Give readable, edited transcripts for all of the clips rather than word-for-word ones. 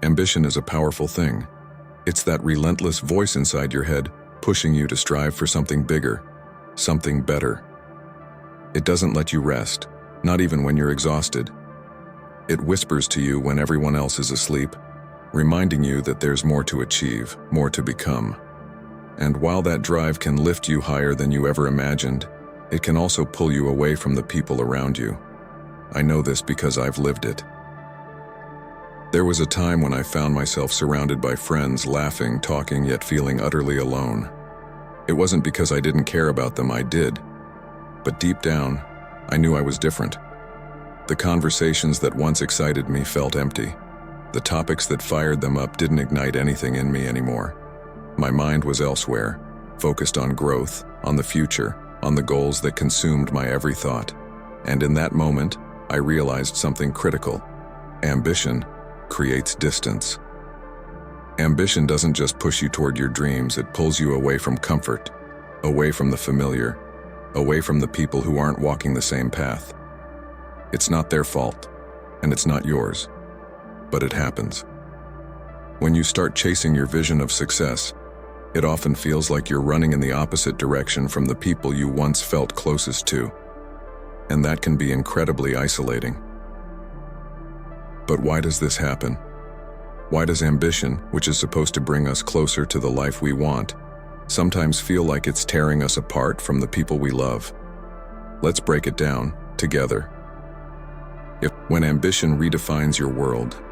Ambition is a powerful thing. It's that relentless voice inside your head pushing you to strive for something bigger, something better. It doesn't let you rest, not even when you're exhausted. It whispers to you when everyone else is asleep, reminding you that there's more to achieve, more to become. And while that drive can lift you higher than you ever imagined, it can also pull you away from the people around you. I know this because I've lived it. There was a time when I found myself surrounded by friends, laughing, talking, yet feeling utterly alone. It wasn't because I didn't care about them, I did. But deep down, I knew I was different. The conversations that once excited me felt empty. The topics that fired them up didn't ignite anything in me anymore. My mind was elsewhere, focused on growth, on the future, on the goals that consumed my every thought. And in that moment, I realized something critical. Ambition creates distance. Ambition doesn't just push you toward your dreams, it pulls you away from comfort, away from the familiar, away from the people who aren't walking the same path. It's not their fault, and it's not yours, but it happens. When you start chasing your vision of success, it often feels like you're running in the opposite direction from the people you once felt closest to, and that can be incredibly isolating. But why does this happen? Why does ambition, which is supposed to bring us closer to the life we want, sometimes feel like it's tearing us apart from the people we love? Let's break it down together. When ambition redefines your world,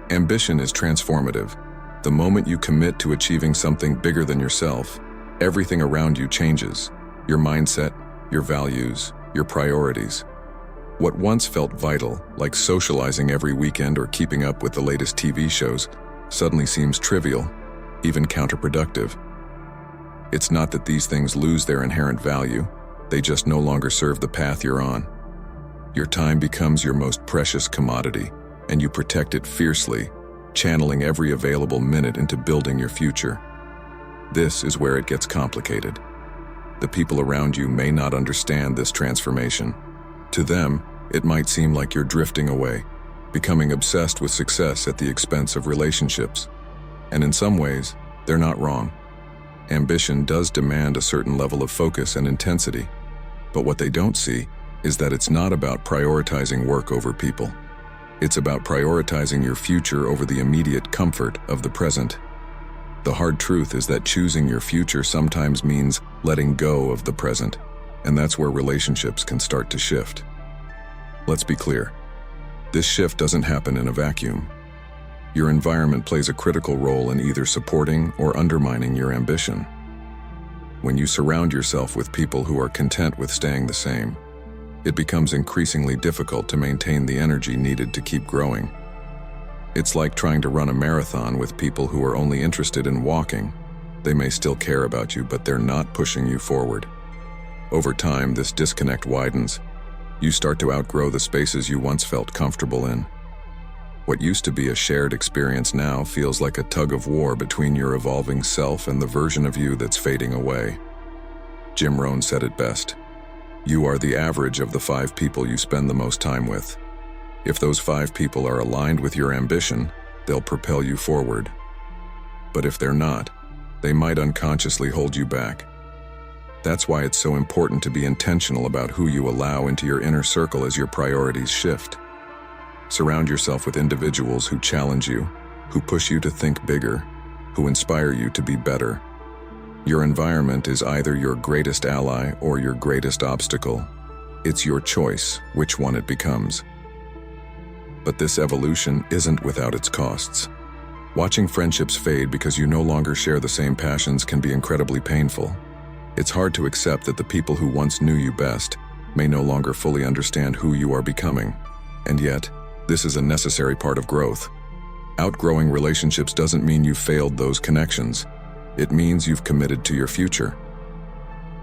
ambition is transformative. The moment you commit to achieving something bigger than yourself, everything around you changes. Your mindset, your values, your priorities. What once felt vital, like socializing every weekend or keeping up with the latest TV shows, suddenly seems trivial, even counterproductive. It's not that these things lose their inherent value, they just no longer serve the path you're on. Your time becomes your most precious commodity, and you protect it fiercely, channeling every available minute into building your future. This is where it gets complicated. The people around you may not understand this transformation. To them, it might seem like you're drifting away, becoming obsessed with success at the expense of relationships. And in some ways, they're not wrong. Ambition does demand a certain level of focus and intensity, but what they don't see is that it's not about prioritizing work over people. It's about prioritizing your future over the immediate comfort of the present. The hard truth is that choosing your future sometimes means letting go of the present, and that's where relationships can start to shift. Let's be clear. This shift doesn't happen in a vacuum. Your environment plays a critical role in either supporting or undermining your ambition. When you surround yourself with people who are content with staying the same, it becomes increasingly difficult to maintain the energy needed to keep growing. It's like trying to run a marathon with people who are only interested in walking. They may still care about you, but they're not pushing you forward. Over time, this disconnect widens. You start to outgrow the spaces you once felt comfortable in. What used to be a shared experience now feels like a tug of war between your evolving self and the version of you that's fading away. Jim Rohn said it best. You are the average of the 5 people you spend the most time with. If those 5 people are aligned with your ambition, they'll propel you forward. But if they're not, they might unconsciously hold you back. That's why it's so important to be intentional about who you allow into your inner circle as your priorities shift. Surround yourself with individuals who challenge you, who push you to think bigger, who inspire you to be better. Your environment is either your greatest ally or your greatest obstacle. It's your choice which one it becomes. But this evolution isn't without its costs. Watching friendships fade because you no longer share the same passions can be incredibly painful. It's hard to accept that the people who once knew you best may no longer fully understand who you are becoming. And yet, this is a necessary part of growth. Outgrowing relationships doesn't mean you've failed those connections. It means you've committed to your future.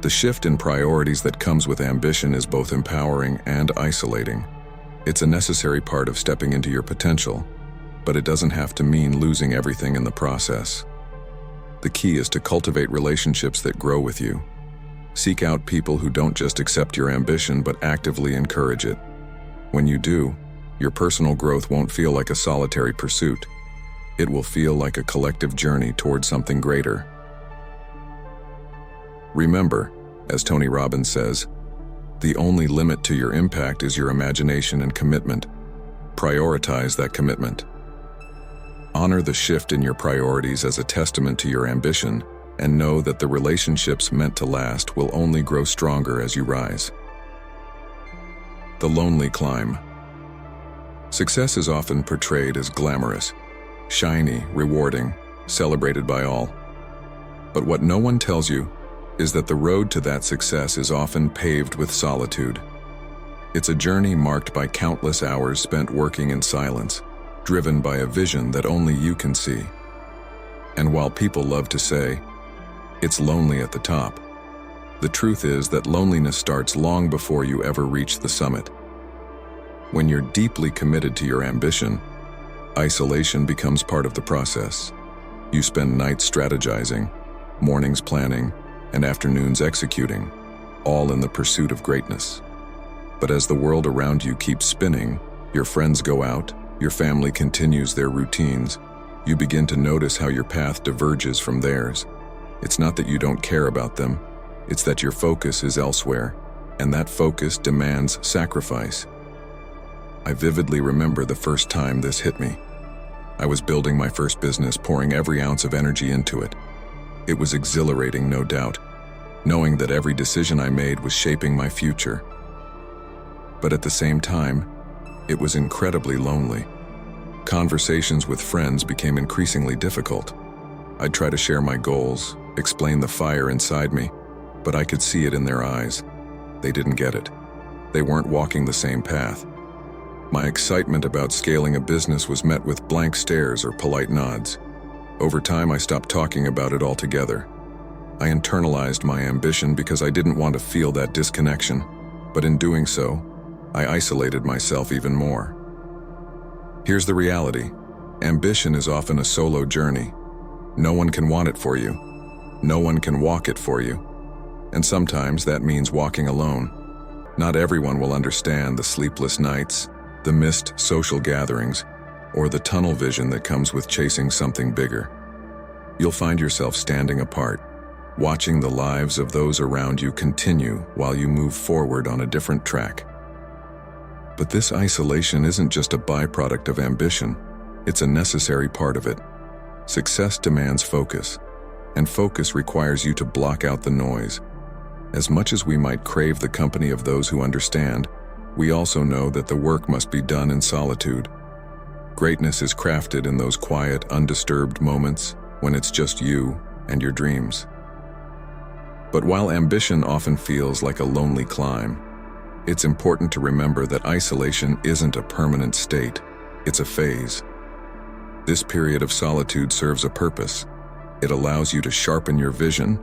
The shift in priorities that comes with ambition is both empowering and isolating. It's a necessary part of stepping into your potential, but it doesn't have to mean losing everything in the process. The key is to cultivate relationships that grow with you. Seek out people who don't just accept your ambition but actively encourage it. When you do, your personal growth won't feel like a solitary pursuit. It will feel like a collective journey toward something greater. Remember, as Tony Robbins says, the only limit to your impact is your imagination and commitment. Prioritize that commitment. Honor the shift in your priorities as a testament to your ambition, and know that the relationships meant to last will only grow stronger as you rise. The lonely climb. Success is often portrayed as glamorous, shiny, rewarding, celebrated by all. But what no one tells you is that the road to that success is often paved with solitude. It's a journey marked by countless hours spent working in silence, driven by a vision that only you can see. And while people love to say, "It's lonely at the top," the truth is that loneliness starts long before you ever reach the summit. When you're deeply committed to your ambition, isolation becomes part of the process. You spend nights strategizing, mornings planning, and afternoons executing, all in the pursuit of greatness. But as the world around you keeps spinning, your friends go out, your family continues their routines, you begin to notice how your path diverges from theirs. It's not that you don't care about them, it's that your focus is elsewhere, and that focus demands sacrifice. I vividly remember the first time this hit me. I was building my first business, pouring every ounce of energy into it. It was exhilarating, no doubt, knowing that every decision I made was shaping my future. But at the same time, it was incredibly lonely. Conversations with friends became increasingly difficult. I'd try to share my goals, explain the fire inside me, but I could see it in their eyes. They didn't get it. They weren't walking the same path. My excitement about scaling a business was met with blank stares or polite nods. Over time, I stopped talking about it altogether. I internalized my ambition because I didn't want to feel that disconnection, but in doing so, I isolated myself even more. Here's the reality. Ambition is often a solo journey. No one can want it for you. No one can walk it for you. And sometimes that means walking alone. Not everyone will understand the sleepless nights, the missed social gatherings, or the tunnel vision that comes with chasing something bigger. You'll find yourself standing apart, watching the lives of those around you continue while you move forward on a different track. But this isolation isn't just a byproduct of ambition, it's a necessary part of it. Success demands focus, and focus requires you to block out the noise. As much as we might crave the company of those who understand, we also know that the work must be done in solitude. Greatness is crafted in those quiet, undisturbed moments when it's just you and your dreams. But while ambition often feels like a lonely climb, it's important to remember that isolation isn't a permanent state, it's a phase. This period of solitude serves a purpose. It allows you to sharpen your vision,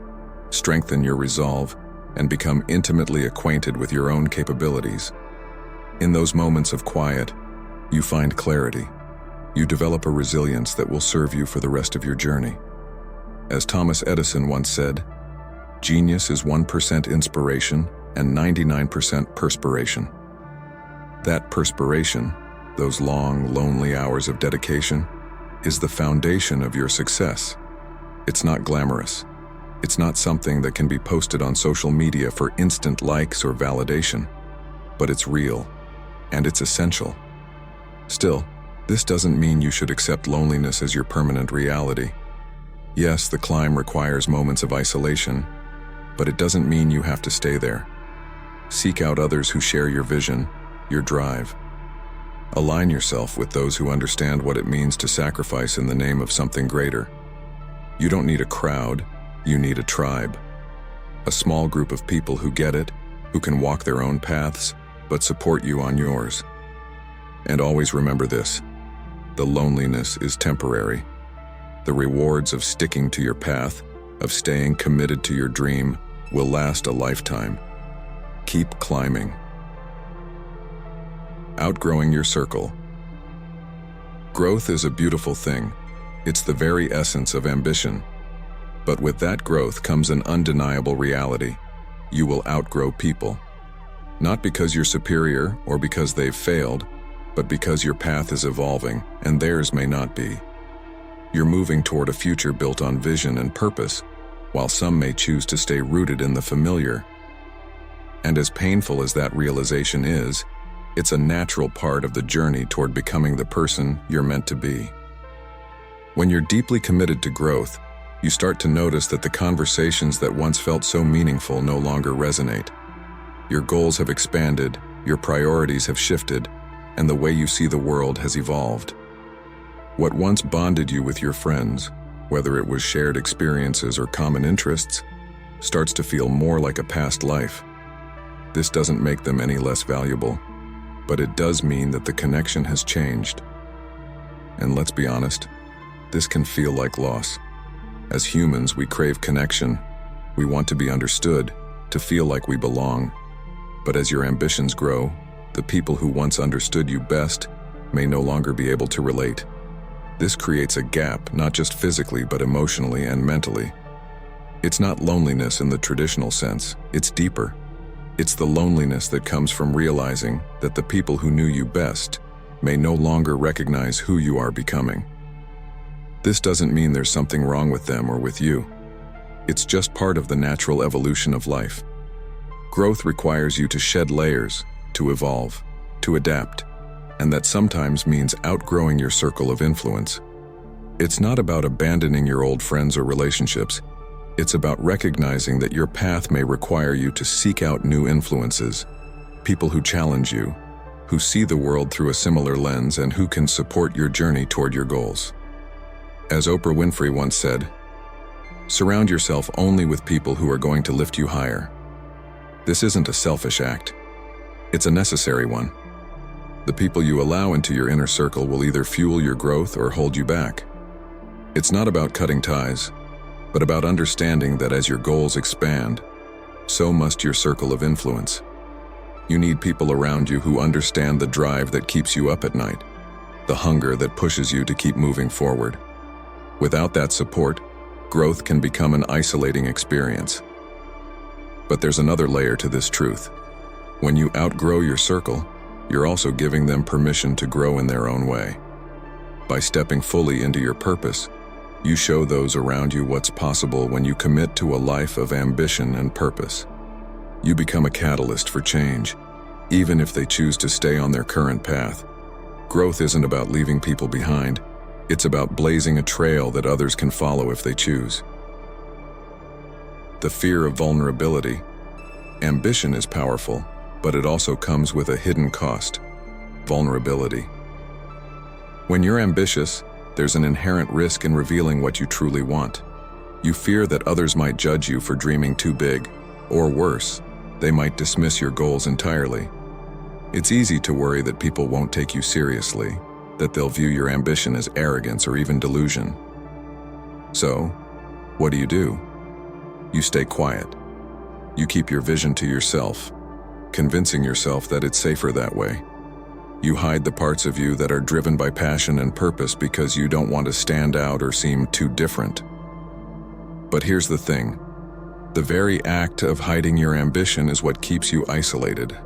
strengthen your resolve, and become intimately acquainted with your own capabilities. In those moments of quiet, you find clarity. You develop a resilience that will serve you for the rest of your journey. As Thomas Edison once said, "Genius is 1% inspiration and 99% perspiration." That perspiration, those long, lonely hours of dedication, is the foundation of your success. It's not glamorous. It's not something that can be posted on social media for instant likes or validation, but it's real, and it's essential. Still, this doesn't mean you should accept loneliness as your permanent reality. Yes, the climb requires moments of isolation, but it doesn't mean you have to stay there. Seek out others who share your vision, your drive. Align yourself with those who understand what it means to sacrifice in the name of something greater. You don't need a crowd, you need a tribe. A small group of people who get it, who can walk their own paths, but support you on yours. And always remember this: the loneliness is temporary. The rewards of sticking to your path, of staying committed to your dream, will last a lifetime. Keep climbing. Outgrowing your circle. Growth is a beautiful thing. It's the very essence of ambition. But with that growth comes an undeniable reality. You will outgrow people. Not because you're superior or because they've failed, but because your path is evolving and theirs may not be. You're moving toward a future built on vision and purpose, while some may choose to stay rooted in the familiar. And as painful as that realization is, it's a natural part of the journey toward becoming the person you're meant to be. When you're deeply committed to growth, you start to notice that the conversations that once felt so meaningful no longer resonate. Your goals have expanded, your priorities have shifted, and the way you see the world has evolved. What once bonded you with your friends, whether it was shared experiences or common interests, starts to feel more like a past life. This doesn't make them any less valuable, but it does mean that the connection has changed. And let's be honest, this can feel like loss. As humans, we crave connection. We want to be understood, to feel like we belong. But as your ambitions grow, the people who once understood you best may no longer be able to relate. This creates a gap, not just physically, but emotionally and mentally. It's not loneliness in the traditional sense, it's deeper. It's the loneliness that comes from realizing that the people who knew you best may no longer recognize who you are becoming. This doesn't mean there's something wrong with them or with you. It's just part of the natural evolution of life. Growth requires you to shed layers, to evolve, to adapt, and that sometimes means outgrowing your circle of influence. It's not about abandoning your old friends or relationships. It's about recognizing that your path may require you to seek out new influences, people who challenge you, who see the world through a similar lens, and who can support your journey toward your goals. As Oprah Winfrey once said, "Surround yourself only with people who are going to lift you higher." This isn't a selfish act. It's a necessary one. The people you allow into your inner circle will either fuel your growth or hold you back. It's not about cutting ties, but about understanding that as your goals expand, so must your circle of influence. You need people around you who understand the drive that keeps you up at night, the hunger that pushes you to keep moving forward. Without that support, growth can become an isolating experience. But there's another layer to this truth. When you outgrow your circle, you're also giving them permission to grow in their own way. By stepping fully into your purpose, you show those around you what's possible when you commit to a life of ambition and purpose. You become a catalyst for change, even if they choose to stay on their current path. Growth isn't about leaving people behind. It's about blazing a trail that others can follow if they choose. The fear of vulnerability. Ambition is powerful, but it also comes with a hidden cost: vulnerability. When you're ambitious, there's an inherent risk in revealing what you truly want. You fear that others might judge you for dreaming too big, or worse, they might dismiss your goals entirely. It's easy to worry that people won't take you seriously, that they'll view your ambition as arrogance or even delusion. So, what do? You stay quiet. You keep your vision to yourself, convincing yourself that it's safer that way. You hide the parts of you that are driven by passion and purpose because you don't want to stand out or seem too different. But here's the thing. The very act of hiding your ambition is what keeps you isolated.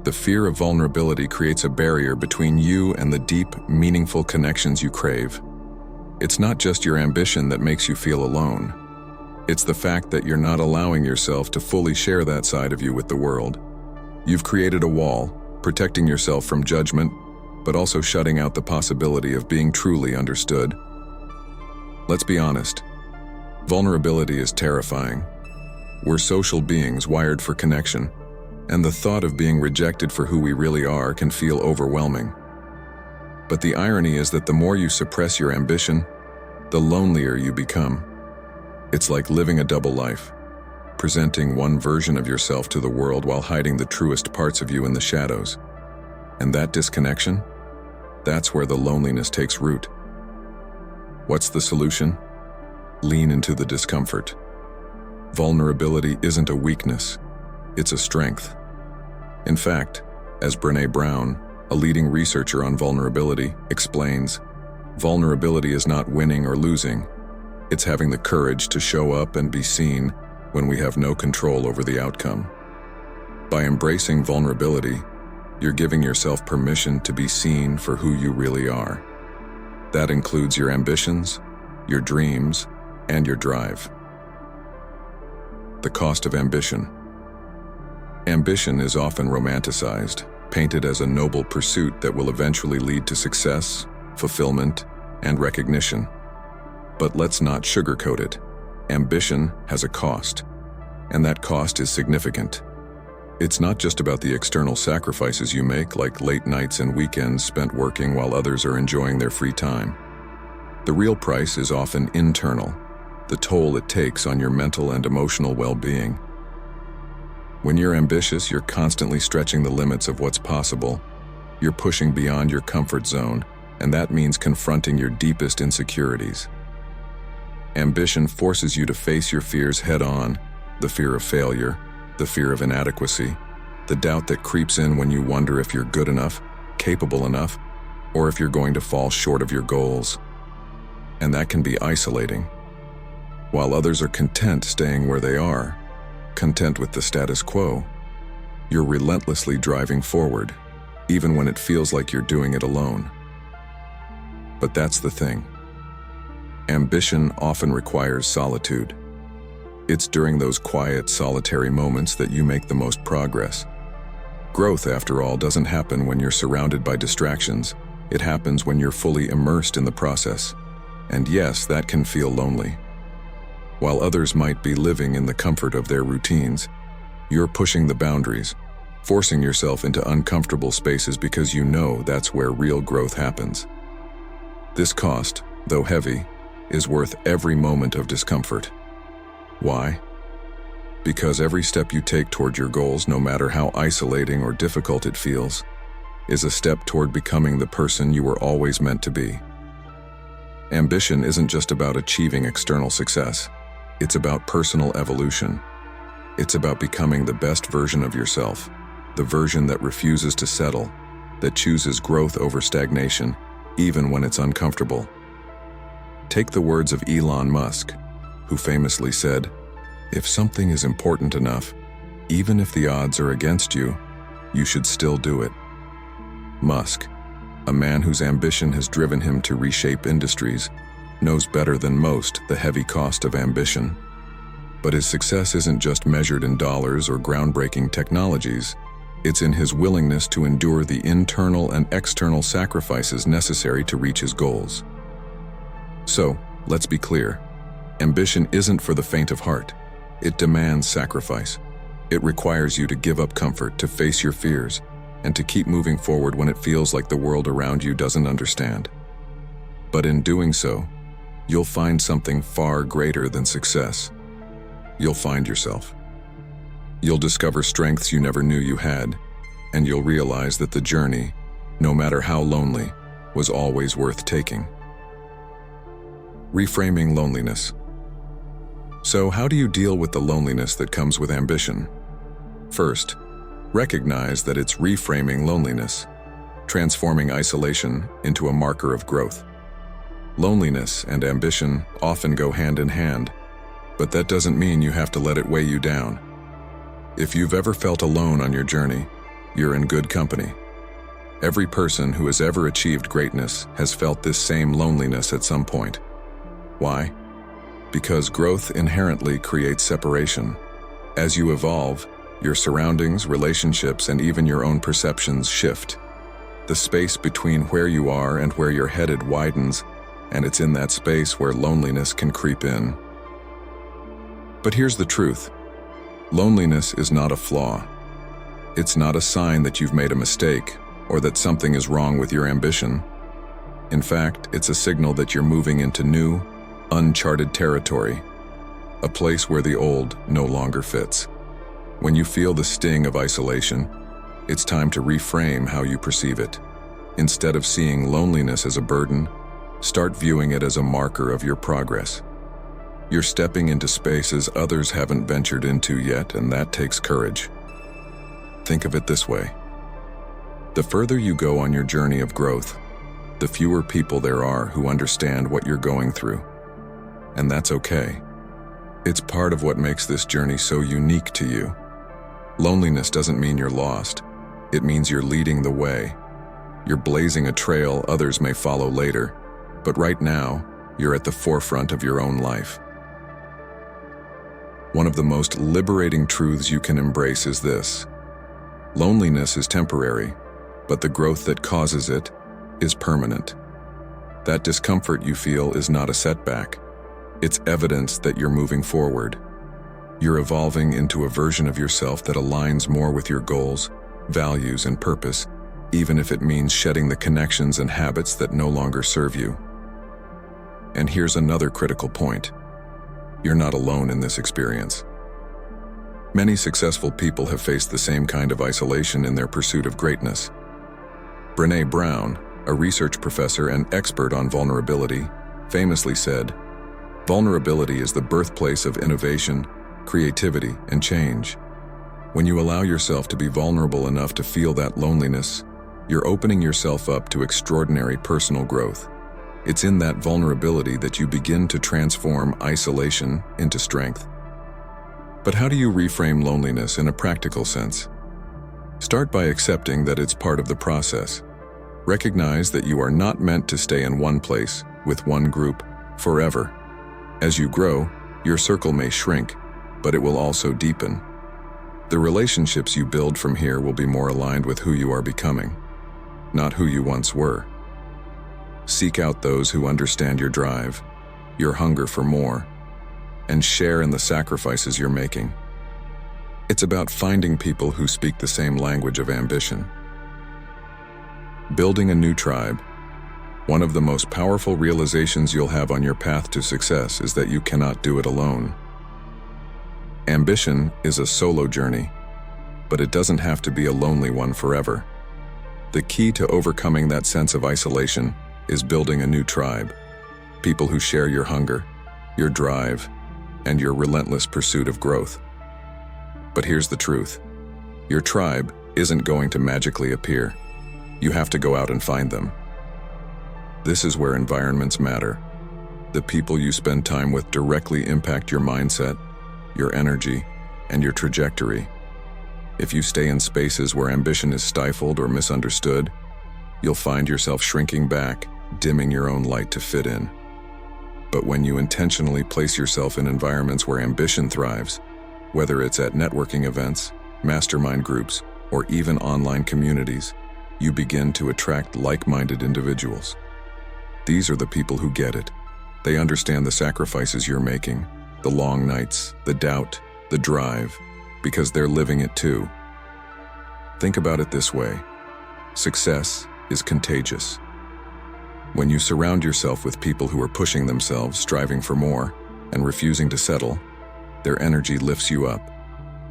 The fear of vulnerability creates a barrier between you and the deep, meaningful connections you crave. It's not just your ambition that makes you feel alone. It's the fact that you're not allowing yourself to fully share that side of you with the world. You've created a wall, protecting yourself from judgment, but also shutting out the possibility of being truly understood. Let's be honest. Vulnerability is terrifying. We're social beings wired for connection, and the thought of being rejected for who we really are can feel overwhelming. But the irony is that the more you suppress your ambition, the lonelier you become. It's like living a double life, presenting one version of yourself to the world while hiding the truest parts of you in the shadows. And that disconnection? That's where the loneliness takes root. What's the solution? Lean into the discomfort. Vulnerability isn't a weakness, it's a strength. In fact, as Brené Brown, a leading researcher on vulnerability, explains, vulnerability is not winning or losing. It's having the courage to show up and be seen when we have no control over the outcome. By embracing vulnerability, you're giving yourself permission to be seen for who you really are. That includes your ambitions, your dreams, and your drive. The cost of ambition. Ambition is often romanticized, painted as a noble pursuit that will eventually lead to success, fulfillment, and recognition. But let's not sugarcoat it. Ambition has a cost, and that cost is significant. It's not just about the external sacrifices you make, like late nights and weekends spent working while others are enjoying their free time. The real price is often internal, the toll it takes on your mental and emotional well-being. When you're ambitious, you're constantly stretching the limits of what's possible. You're pushing beyond your comfort zone, and that means confronting your deepest insecurities. Ambition forces you to face your fears head-on, the fear of failure, the fear of inadequacy, the doubt that creeps in when you wonder if you're good enough, capable enough, or if you're going to fall short of your goals. And that can be isolating. While others are content staying where they are, content with the status quo, you're relentlessly driving forward, even when it feels like you're doing it alone. But that's the thing. Ambition often requires solitude. It's during those quiet, solitary moments that you make the most progress. Growth, after all, doesn't happen when you're surrounded by distractions. It happens when you're fully immersed in the process. And yes, that can feel lonely. While others might be living in the comfort of their routines, you're pushing the boundaries, forcing yourself into uncomfortable spaces because you know that's where real growth happens. This cost, though heavy, is worth every moment of discomfort. Why? Because every step you take toward your goals, no matter how isolating or difficult it feels, is a step toward becoming the person you were always meant to be. Ambition isn't just about achieving external success. It's about personal evolution. It's about becoming the best version of yourself, the version that refuses to settle, that chooses growth over stagnation, even when it's uncomfortable. Take the words of Elon Musk, who famously said, "If something is important enough, even if the odds are against you, you should still do it." Musk, a man whose ambition has driven him to reshape industries, knows better than most the heavy cost of ambition. But his success isn't just measured in dollars or groundbreaking technologies. It's in his willingness to endure the internal and external sacrifices necessary to reach his goals. So, let's be clear. Ambition isn't for the faint of heart. It demands sacrifice. It requires you to give up comfort, to face your fears, and to keep moving forward when it feels like the world around you doesn't understand. But in doing so, you'll find something far greater than success. You'll find yourself. You'll discover strengths you never knew you had, and you'll realize that the journey, no matter how lonely, was always worth taking. Reframing loneliness. So, how do you deal with the loneliness that comes with ambition? First, recognize that it's reframing loneliness, transforming isolation into a marker of growth. Loneliness and ambition often go hand in hand, but that doesn't mean you have to let it weigh you down. If you've ever felt alone on your journey, you're in good company. Every person who has ever achieved greatness has felt this same loneliness at some point. Why? Because growth inherently creates separation. As you evolve, your surroundings, relationships, and even your own perceptions shift. The space between where you are and where you're headed widens, and it's in that space where loneliness can creep in. But here's the truth. Loneliness is not a flaw. It's not a sign that you've made a mistake or that something is wrong with your ambition. In fact, it's a signal that you're moving into new, uncharted territory, a place where the old no longer fits. When you feel the sting of isolation, it's time to reframe how you perceive it. Instead of seeing loneliness as a burden, start viewing it as a marker of your progress. You're stepping into spaces others haven't ventured into yet, and that takes courage. Think of it this way. The further you go on your journey of growth, the fewer people there are who understand what you're going through. And that's okay. It's part of what makes this journey so unique to you. Loneliness doesn't mean you're lost. It means you're leading the way. You're blazing a trail others may follow later, But right now, you're at the forefront of your own life. One of the most liberating truths you can embrace is this: loneliness is temporary, but the growth that causes it is permanent. That discomfort you feel is not a setback. It's evidence that you're moving forward. You're evolving into a version of yourself that aligns more with your goals, values, and purpose, even if it means shedding the connections and habits that no longer serve you. And here's another critical point: you're not alone in this experience. Many successful people have faced the same kind of isolation in their pursuit of greatness. Brené Brown, a research professor and expert on vulnerability, famously said, "Vulnerability is the birthplace of innovation, creativity, and change." When you allow yourself to be vulnerable enough to feel that loneliness, you're opening yourself up to extraordinary personal growth. It's in that vulnerability that you begin to transform isolation into strength. But how do you reframe loneliness in a practical sense? Start by accepting that it's part of the process. Recognize that you are not meant to stay in one place, with one group, forever. As you grow, your circle may shrink, but it will also deepen. The relationships you build from here will be more aligned with who you are becoming, not who you once were. Seek out those who understand your drive, your hunger for more, and share in the sacrifices you're making. It's about finding people who speak the same language of ambition. Building a new tribe. One of the most powerful realizations you'll have on your path to success is that you cannot do it alone. Ambition is a solo journey, but it doesn't have to be a lonely one forever. The key to overcoming that sense of isolation is building a new tribe, people who share your hunger, your drive, and your relentless pursuit of growth. But here's the truth: your tribe isn't going to magically appear. You have to go out and find them. This is where environments matter. The people you spend time with directly impact your mindset, your energy, and your trajectory. If you stay in spaces where ambition is stifled or misunderstood, you'll find yourself shrinking back, dimming your own light to fit in. But when you intentionally place yourself in environments where ambition thrives, whether it's at networking events, mastermind groups, or even online communities, you begin to attract like-minded individuals. These are the people who get it. They understand the sacrifices you're making, the long nights, the doubt, the drive, because they're living it too. Think about it this way: success is contagious. When you surround yourself with people who are pushing themselves, striving for more, and refusing to settle, their energy lifts you up.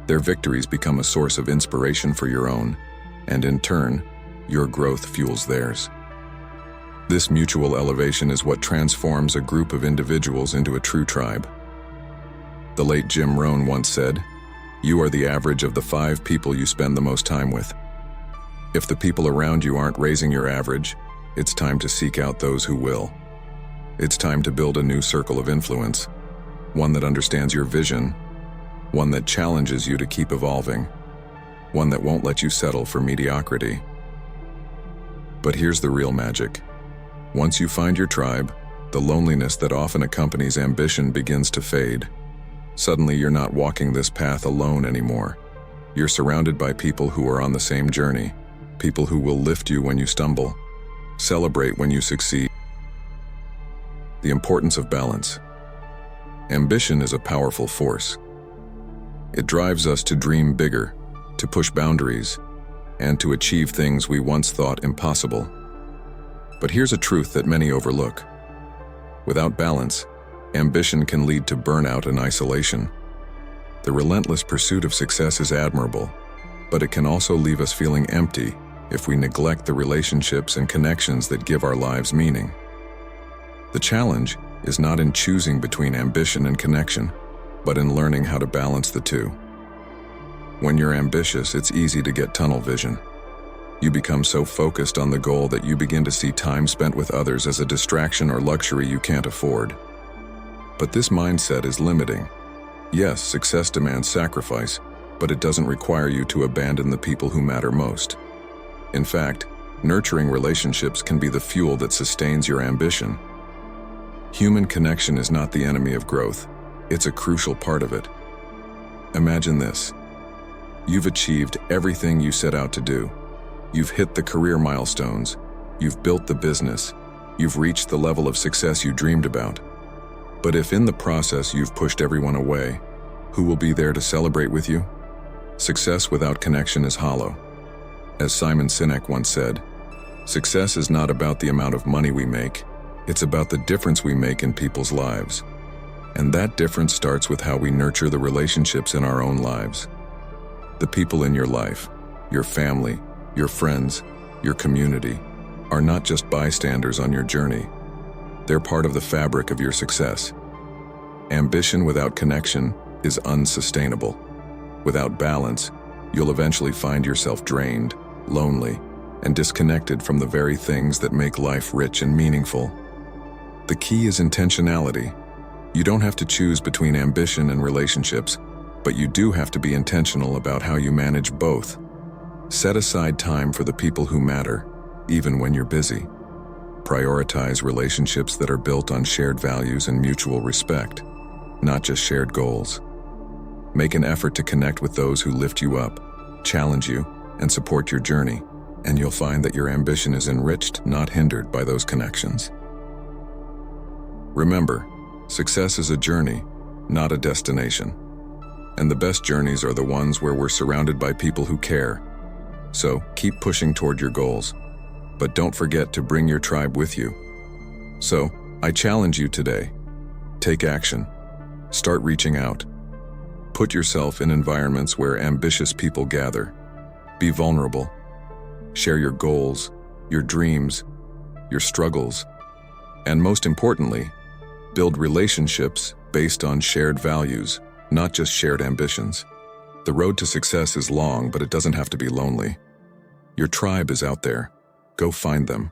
Their victories become a source of inspiration for your own, and in turn, your growth fuels theirs. This mutual elevation is what transforms a group of individuals into a true tribe. The late Jim Rohn once said, "You are the average of the 5 people you spend the most time with." If the people around you aren't raising your average, it's time to seek out those who will. It's time to build a new circle of influence, one that understands your vision, one that challenges you to keep evolving, one that won't let you settle for mediocrity. But here's the real magic. Once you find your tribe, the loneliness that often accompanies ambition begins to fade. Suddenly, you're not walking this path alone anymore. You're surrounded by people who are on the same journey, people who will lift you when you stumble, celebrate when you succeed. The importance of balance. Ambition is a powerful force. It drives us to dream bigger, to push boundaries, and to achieve things we once thought impossible. But here's a truth that many overlook. Without balance, ambition can lead to burnout and isolation. The relentless pursuit of success is admirable, but it can also leave us feeling empty if we neglect the relationships and connections that give our lives meaning. The challenge is not in choosing between ambition and connection, but in learning how to balance the two. When you're ambitious, it's easy to get tunnel vision. You become so focused on the goal that you begin to see time spent with others as a distraction or luxury you can't afford. But this mindset is limiting. Yes, success demands sacrifice, but it doesn't require you to abandon the people who matter most. In fact, nurturing relationships can be the fuel that sustains your ambition, Human connection is not the enemy of growth. It's a crucial part of it. Imagine this. You've achieved everything you set out to do. You've hit the career milestones. You've built the business. You've reached the level of success you dreamed about. But if in the process you've pushed everyone away, who will be there to celebrate with you? Success without connection is hollow. As Simon Sinek once said, success is not about the amount of money we make, it's about the difference we make in people's lives. And that difference starts with how we nurture the relationships in our own lives. The people in your life, your family, your friends, your community, are not just bystanders on your journey. They're part of the fabric of your success. Ambition without connection is unsustainable. Without balance, you'll eventually find yourself drained, lonely, and disconnected from the very things that make life rich and meaningful. The key is intentionality. You don't have to choose between ambition and relationships, but you do have to be intentional about how you manage both. Set aside time for the people who matter, even when you're busy. Prioritize relationships that are built on shared values and mutual respect, not just shared goals. Make an effort to connect with those who lift you up, challenge you, and support your journey, and you'll find that your ambition is enriched, not hindered by those connections. Remember, success is a journey, not a destination. And the best journeys are the ones where we're surrounded by people who care. So keep pushing toward your goals, but don't forget to bring your tribe with you. So, I challenge you today. Take action. Start reaching out. Put yourself in environments where ambitious people gather. Be vulnerable. Share your goals, your dreams, your struggles, and most importantly, build relationships based on shared values, not just shared ambitions. The road to success is long, but it doesn't have to be lonely. Your tribe is out there. Go find them.